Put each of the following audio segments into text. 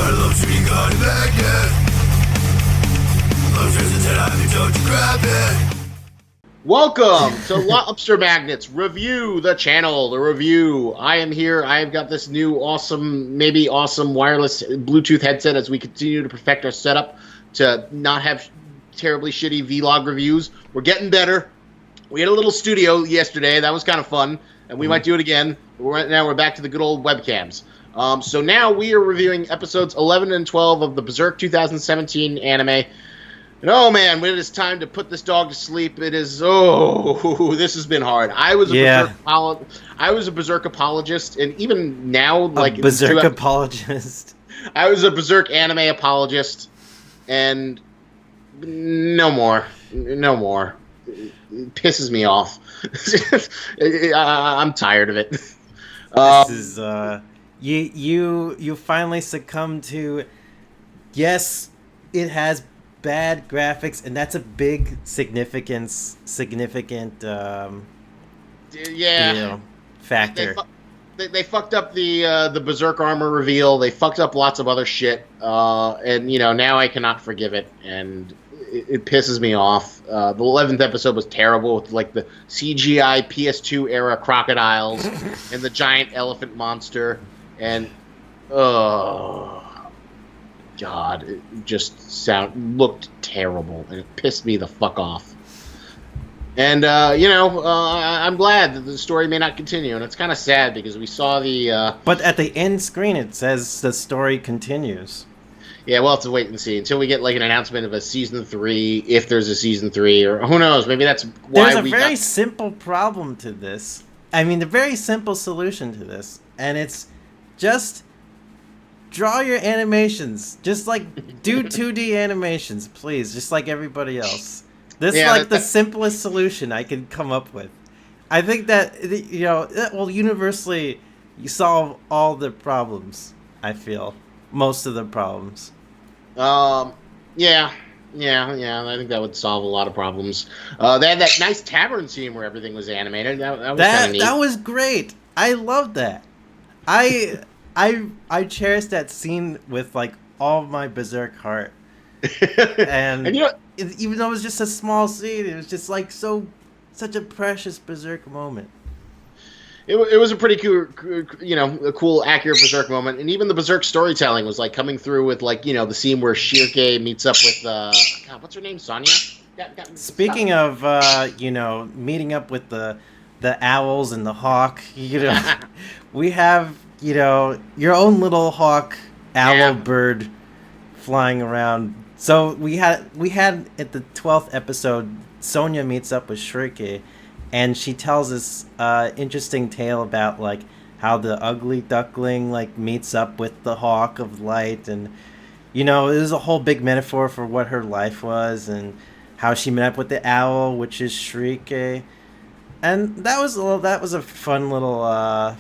I love sweet God magnet. Love just to tell you don't you grab it. Welcome to Lobster Magnets Review, the channel, the review. I am here. I have got this new maybe awesome wireless Bluetooth headset as we continue to perfect our setup to not have terribly shitty vlog reviews. We're getting better. We had a little studio yesterday. That was kind of fun, and we might do it again. Now we're back to the good old webcams. So now we are reviewing episodes 11 and 12 of the Berzerk 2017 anime. And oh man, when it is time to put this dog to sleep, it is, this has been hard. I was a Berzerk apologist, and even now, like... Berzerk apologist. I was a Berzerk anime apologist, and no more. No more. It pisses me off. I'm tired of it. This is, you finally succumbed to, yes, it has bad graphics, and that's a big significant factor. They fucked up the Berzerk armor reveal. They fucked up lots of other shit, and now I cannot forgive it, and it pisses me off. The 11th episode was terrible with like the CGI PS2 era crocodiles and the giant elephant monster, and God, it just looked terrible, and it pissed me the fuck off. And, I'm glad that the story may not continue, and it's kind of sad because we saw the... But at the end screen, it says the story continues. Yeah, we'll have to wait and see until we get, like, an announcement of a Season 3, if there's a Season 3, or who knows, maybe that's why There's a very simple problem to this. I mean, a very simple solution to this, and it's just... draw your animations. Just, like, do 2D animations, please. Just like everybody else. This is, like, the simplest solution I could come up with. I think that, that will universally solve all the problems, I feel. Most of the problems. Yeah, I think that would solve a lot of problems. They had that nice tavern scene where everything was animated. That was kind of neat. That was great. I loved that. I cherish that scene with like all of my Berzerk heart, and even though it was just a small scene, it was just like such a precious Berzerk moment. It was a pretty cool, a cool, accurate Berzerk moment, and even the Berzerk storytelling was like coming through with like the scene where Shirke meets up with God, what's her name, Sonya? Speaking of meeting up with the owls and the hawk, we have. Your own little hawk, owl bird flying around. So we had at the 12th episode, Sonya meets up with Shrike, and she tells this interesting tale about like how the ugly duckling like meets up with the hawk of light, and it was a whole big metaphor for what her life was and how she met up with the owl, which is Shrike, and that was a fun little.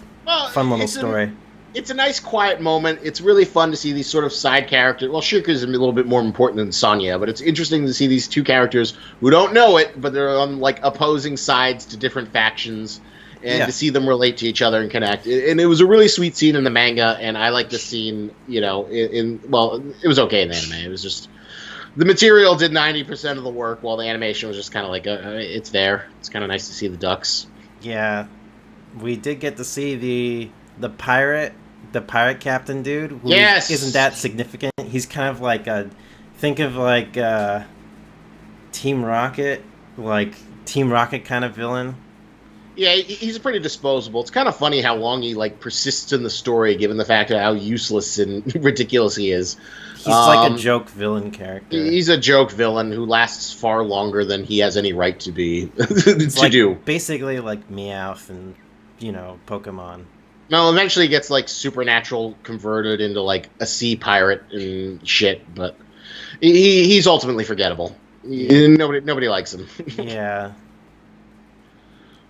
Fun little story. It's a nice, quiet moment. It's really fun to see these sort of side characters. Well, Shirka is a little bit more important than Sonya, but it's interesting to see these two characters who don't know it, but they're on like opposing sides to different factions, and to see them relate to each other and connect. And it was a really sweet scene in the manga, and I like the scene. It was okay in the anime. It was just the material did 90% of the work, while the animation was just kind of like it's there. It's kind of nice to see the ducks. Yeah. We did get to see the pirate captain dude. Who isn't that significant. He's kind of like think of like Team Rocket kind of villain. Yeah, he's pretty disposable. It's kind of funny how long he like persists in the story, given the fact of how useless and ridiculous he is. He's like a joke villain character. He's a joke villain who lasts far longer than he has any right to be Basically like Meowth and Pokemon. No, eventually he gets like supernatural converted into like a sea pirate and shit, but he's ultimately forgettable. Nobody likes him. Yeah.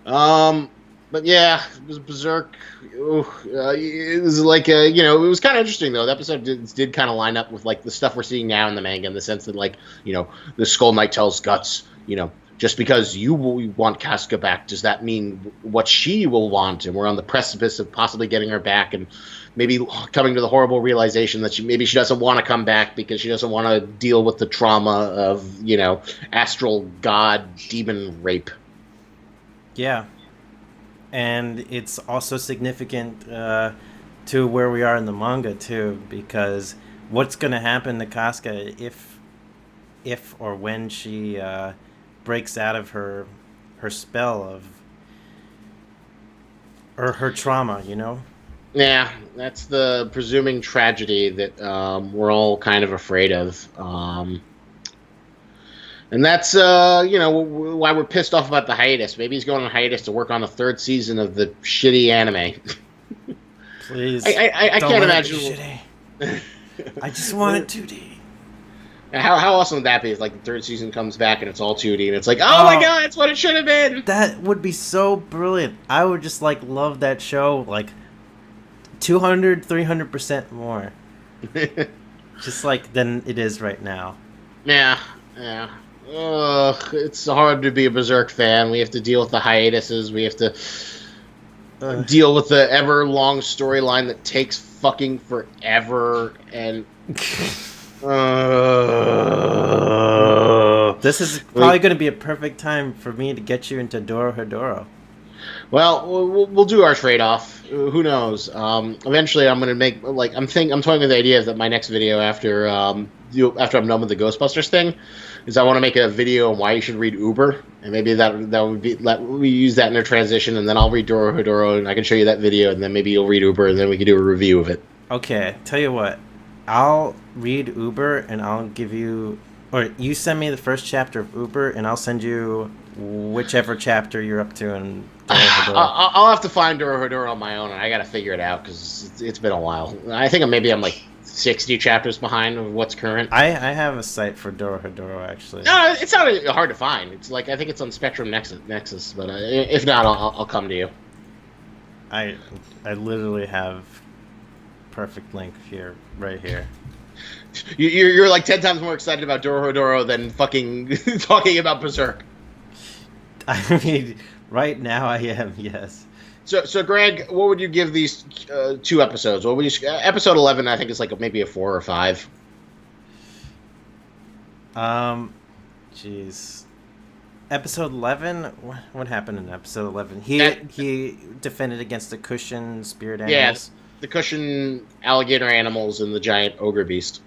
But yeah, it was Berzerk. It was like it was kind of interesting though. The episode did kind of line up with like the stuff we're seeing now in the manga, in the sense that like the Skull Knight tells Guts, just because you want Casca back, does that mean what she will want? And we're on the precipice of possibly getting her back, and maybe coming to the horrible realization that maybe she doesn't want to come back because she doesn't want to deal with the trauma of, you know, astral god demon rape. Yeah. And it's also significant to where we are in the manga, too, because what's going to happen to Casca if or when she breaks out of her spell of, or her trauma, you know? Yeah, that's the presuming tragedy that we're all kind of afraid of. And that's, you know, why we're pissed off about the hiatus. Maybe he's going on hiatus to work on a third season of the shitty anime. Please. I can't imagine. Shitty. I just want it 2D. How awesome would that be if, like, the third season comes back and it's all 2D and it's like, oh my god, it's what it should have been. That would be so brilliant. I would just, like, love that show, like, 200, 300% more. Just like than it is right now. Yeah. Ugh, it's hard to be a Berzerk fan. We have to deal with the hiatuses. We have to deal with the ever-long storyline that takes fucking forever. And this is probably going to be a perfect time for me to get you into Dorohedoro. Well, we'll do our trade-off. Who knows? Eventually, I'm going to make, like, I'm toying with the idea that my next video after I'm done with the Ghostbusters thing is I want to make a video on why you should read Uber, and maybe that would be, we use that in a transition, and then I'll read Dorohedoro, and I can show you that video, and then maybe you'll read Uber, and then we can do a review of it. Okay, tell you what, I'll read Uber, and I'll give you, or you send me the first chapter of Uber, and I'll send you whichever chapter you're up to in Dorohedoro. I'll have to find Dorohedoro on my own, and I got to figure it out because it's been a while. I think I'm like 60 chapters behind of what's current. I have a site for Dorohedoro, actually. No, it's not hard to find. It's like, I think it's on Spectrum Nexus, but if not, I'll come to you. I literally have perfect link here, right here. You're like 10 times more excited about Dorohedoro than fucking talking about Berzerk. I mean, right now I am, yes. So Greg, what would you give these 2 episodes? What would you? Episode 11, I think, is like maybe a 4 or 5. Jeez. Episode 11. What happened in episode 11? He defended against the cushion spirit animals. Yes, the cushion alligator animals and the giant ogre beast.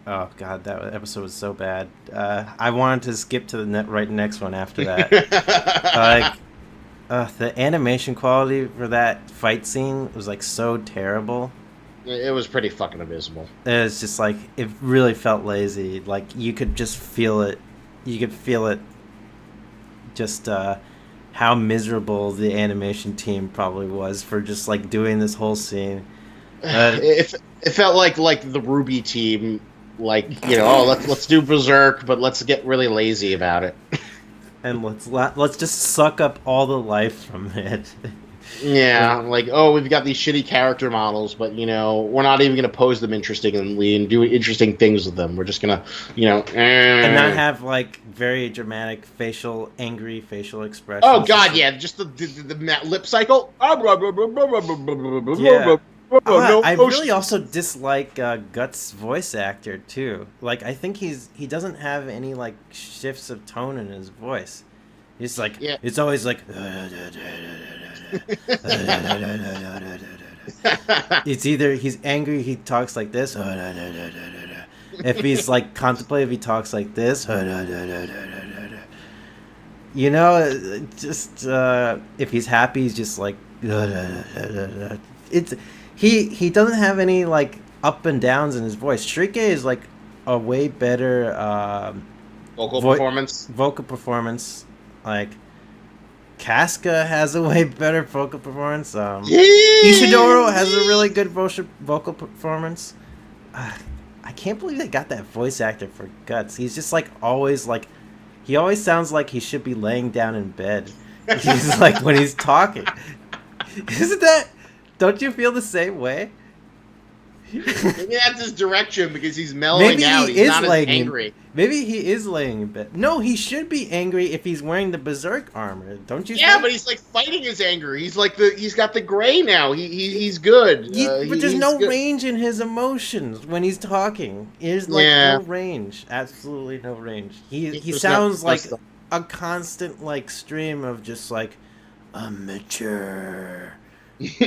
Oh god, that episode was so bad. I wanted to skip to the next one after that. The animation quality for that fight scene was like so terrible. It was pretty fucking abysmal. It was just like, it really felt lazy. Like, you could just feel it. You could feel it. Just how miserable the animation team probably was for just like doing this whole scene. It felt like the Ruby team. Like, you know, oh, let's do Berzerk, but let's get really lazy about it. And let's just suck up all the life from it. Yeah, like, oh, we've got these shitty character models, but, you know, we're not even going to pose them interestingly and do interesting things with them. We're just going to, you know... And not have, like, very dramatic angry facial expressions. Oh, God, yeah, just the lip cycle. Yeah. I really also dislike Guts' voice actor too. Like, I think he doesn't have any like shifts of tone in his voice. He's like, yeah. It's always like. It's either he's angry, he talks like this. If he's like contemplative, he talks like this. You know, just if he's happy, he's just like. It's. He doesn't have any like up and downs in his voice. Shrike is like a way better vocal performance. Like Casca has a way better vocal performance. Ishidoro has a really good vocal performance. I can't believe they got that voice actor for Guts. He's just like always like he always sounds like he should be laying down in bed. He's like when he's talking. Isn't that? Don't you feel the same way? Maybe that's his direction because he's mellowing out. He's not as angry. Maybe he is laying in bed. No, he should be angry if he's wearing the Berzerk armor. Don't you? Yeah, but he's like fighting his anger. He's got the gray now. He's good. But there's no range in his emotions when he's talking. There's no range. Absolutely no range. He sounds like a constant like stream of just like, I'm mature.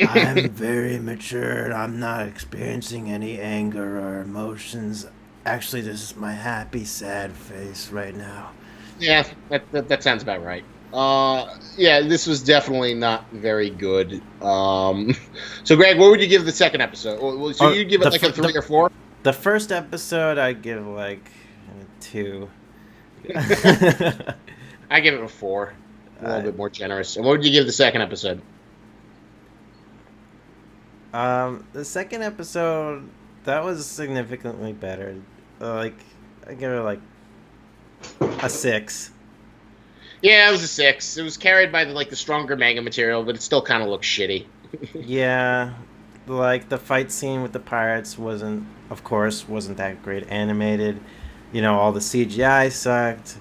I'm very mature. I'm not experiencing any anger or emotions. Actually, this is my happy, sad face right now. Yeah, that sounds about right. Yeah, this was definitely not very good. So, Greg, what would you give the second episode? So you give it like a 3 or 4? The first episode, I'd give like a 2. I give it a 4. A little bit more generous. And what would you give the second episode? The second episode, that was significantly better. I give it like a 6. Yeah, it was a 6. It was carried by the stronger manga material, but it still kind of looks shitty. Yeah, like the fight scene with the pirates wasn't that great animated. You know, all the CGI sucked.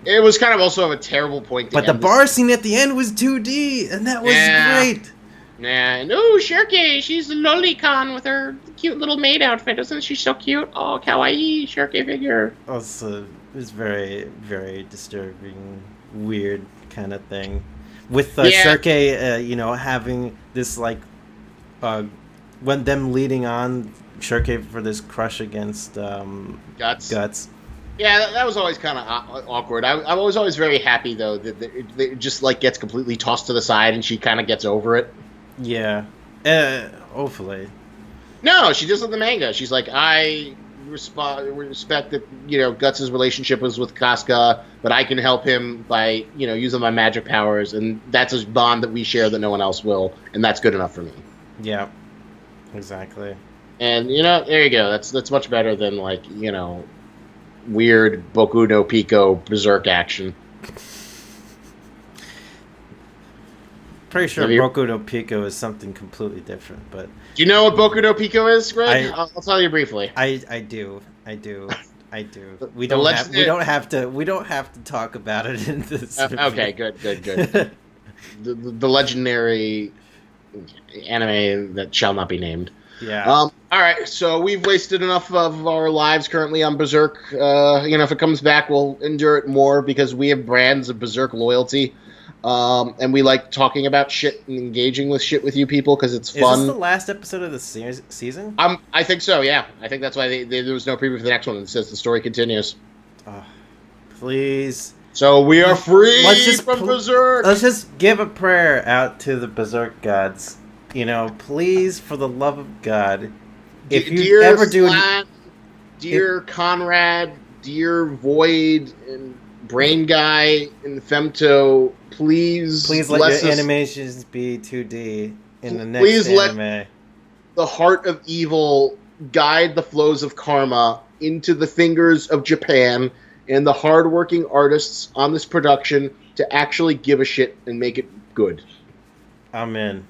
It was kind of also a terrible point. But the bar scene at the end was 2D, and that was great. Yeah, and Shirky, she's a lolicon with her cute little maid outfit. Isn't she so cute? Oh, kawaii Shirky figure. Also, it was very, very disturbing, weird kind of thing. With Shirky, having this, when them leading on Shirky for this crush against Guts. Yeah, that was always kind of awkward. I was always very happy, though, that it just, gets completely tossed to the side and she kind of gets over it. Yeah. Hopefully. No, she does in the manga. She's like, I respect that, Guts' relationship was with Casca, but I can help him by, using my magic powers, and that's a bond that we share that no one else will, and that's good enough for me. Yeah. Exactly. And, there you go. That's much better than, weird Boku no Pico Berzerk action. Pretty sure Boku no Pico is something completely different, but do you know what Boku no Pico is, Greg? I'll tell you briefly. I do. We don't have to talk about it in this. Okay, good. the legendary anime that shall not be named. Yeah. All right, so we've wasted enough of our lives currently on Berzerk. If it comes back, we'll endure it more because we have brands of Berzerk loyalty. And we like talking about shit and engaging with shit with you people because it's fun. Is this the last episode of the season? I think so, yeah. I think that's why there was no preview for the next one. It says the story continues. Please. So we are free from Berzerk. Let's just give a prayer out to the Berzerk gods. Please, for the love of God, if you ever do... Dear Conrad, dear Void, and Brain Guy, and Femto, please let your animations be 2D in the next anime. Let the heart of evil guide the flows of karma into the fingers of Japan and the hardworking artists on this production to actually give a shit and make it good. Amen.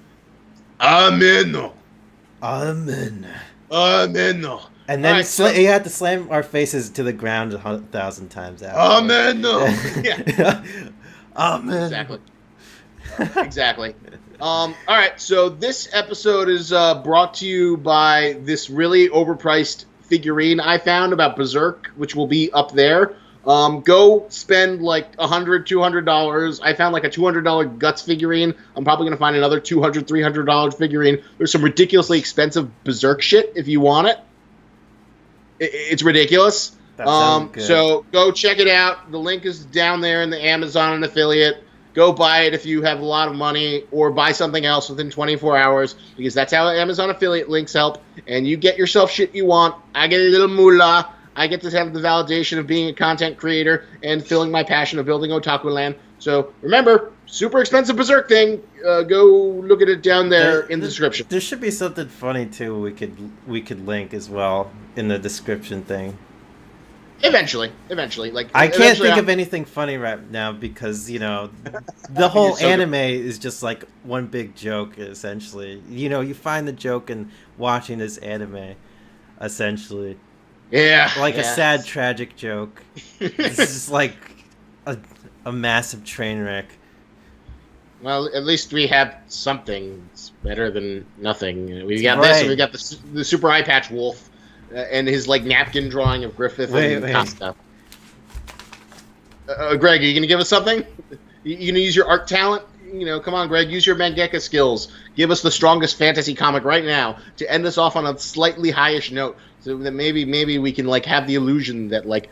Amen. Amen. Amen. And then you had to slam our faces to the ground 1,000 times out. Amen. Yeah. Amen. Exactly. All right, so this episode is brought to you by this really overpriced figurine I found about Berzerk, which will be up there. Go spend like $100, $200. I found like a $200 Guts figurine. I'm probably going to find another $200, $300 figurine. There's some ridiculously expensive Berzerk shit if you want it. It's ridiculous. That sounds good. So go check it out. The link is down there in the Amazon affiliate. Go buy it if you have a lot of money, or buy something else within 24 hours, because that's how Amazon affiliate links help. And you get yourself shit you want. I get a little moolah. I get to have the validation of being a content creator and filling my passion of building Otaku Land. So remember, super expensive Berzerk thing. Go look at it down there in the description. There should be something funny too. We could link as well in the description thing. Eventually, like I can't eventually think of anything funny right now because the whole so anime is just like one big joke essentially. You find the joke in watching this anime, essentially. Yeah, Like a yeah. sad, tragic joke. This is like a massive train wreck. Well, at least we have something. It's better than nothing. We got Right. this, and we got the Super Eye Patch Wolf, and his like napkin drawing of Griffith and Costa. Greg, are you gonna give us something? You gonna use your art talent? Come on, Greg, use your mangaka skills. Give us the strongest fantasy comic right now to end us off on a slightly highish note, so that maybe we can like have the illusion that like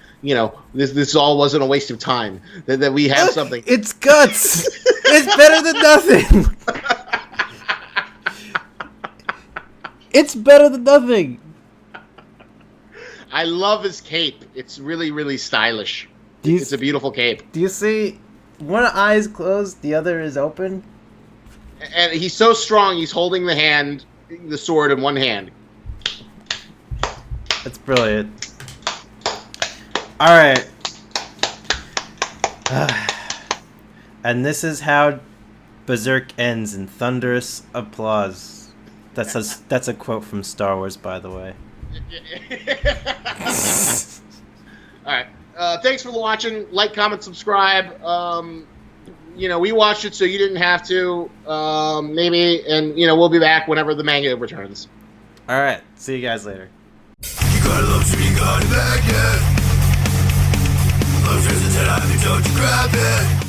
this all wasn't a waste of time. That we have something. It's guts. It's better than nothing. It's better than nothing. I love his cape. It's really, really stylish. It's a beautiful cape. Do you see? One eye is closed, the other is open. And he's so strong, he's holding the sword in one hand. That's brilliant. Alright. And this is how Berzerk ends in thunderous applause. That's a quote from Star Wars, by the way. Alright. Thanks for watching. Like, comment, subscribe. We watched it so you didn't have to. Maybe. And, we'll be back whenever the manga returns. Alright. See you guys later. You gotta love to be gone back, yeah. Love to tell you don't you grab it.